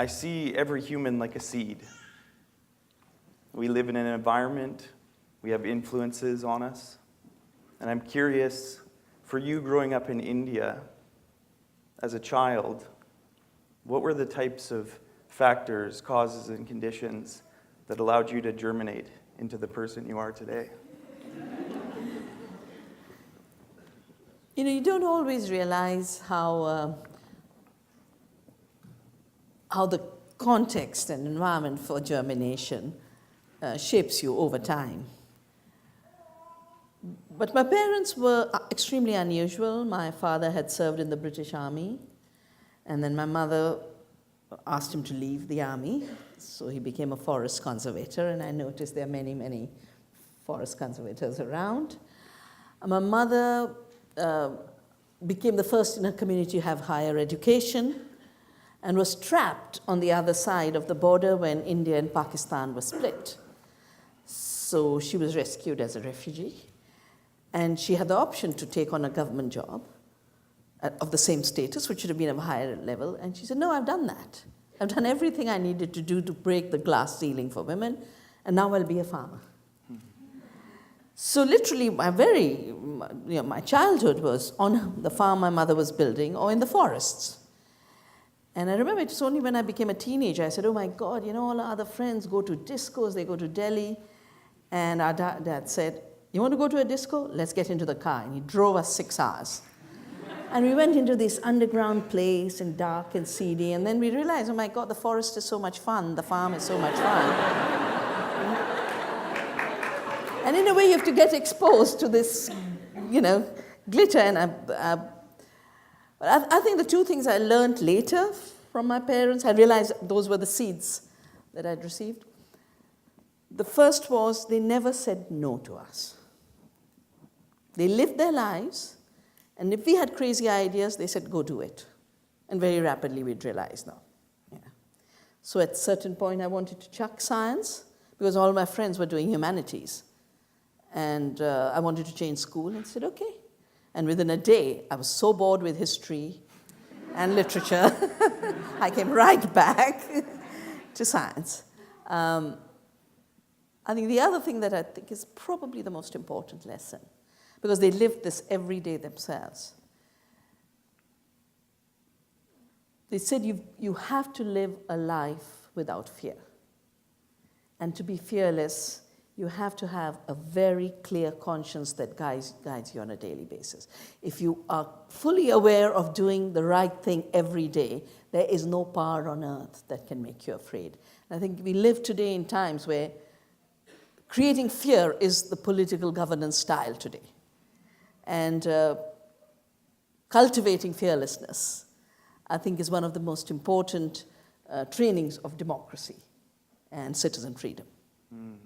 I see every human like a seed. We live in an environment, we have influences on us, and I'm curious, for you growing up in India as a child, what were the types of factors, causes, and conditions that allowed you to germinate into the person you are today? You don't always realize how the context and environment for germination shapes you over time. But my parents were extremely unusual. My father had served in the British Army, and then my mother asked him to leave the army, so he became a forest conservator, and I noticed there are many, many forest conservators around. My mother became the first in her community to have higher education and was trapped on the other side of the border when India and Pakistan were split. So she was rescued as a refugee, and she had the option to take on a government job of the same status, which should have been of a higher level, and she said, no, I've done that. I've done everything I needed to do to break the glass ceiling for women, and now I'll be a farmer. So literally, my childhood was on the farm my mother was building or in the forests. And I remember it was only when I became a teenager, I said, oh my God, all our other friends go to discos, they go to Delhi. And our dad said, you want to go to a disco? Let's get into the car. And he drove us 6 hours. And we went into this underground place and dark and seedy. And then we realized, oh my God, the forest is so much fun. The farm is so much fun. And in a way, you have to get exposed to this, glitter. And I think the two things I learned later from my parents, I realized those were the seeds that I'd received. The first was they never said no to us. They lived their lives, and if we had crazy ideas, they said, go do it. And very rapidly, we'd realize, no. Yeah. So at a certain point, I wanted to chuck science, because all my friends were doing humanities. And I wanted to change school, and said, okay. And within a day, I was so bored with history and literature, I came right back to science. I think the other thing that I think is probably the most important lesson, because they lived this every day themselves. They said you have to live a life without fear. And to be fearless, you have to have a very clear conscience that guides you on a daily basis. If you are fully aware of doing the right thing every day, there is no power on earth that can make you afraid. And I think we live today in times where creating fear is the political governance style today. And cultivating fearlessness, I think, is one of the most important trainings of democracy and citizen freedom. Mm.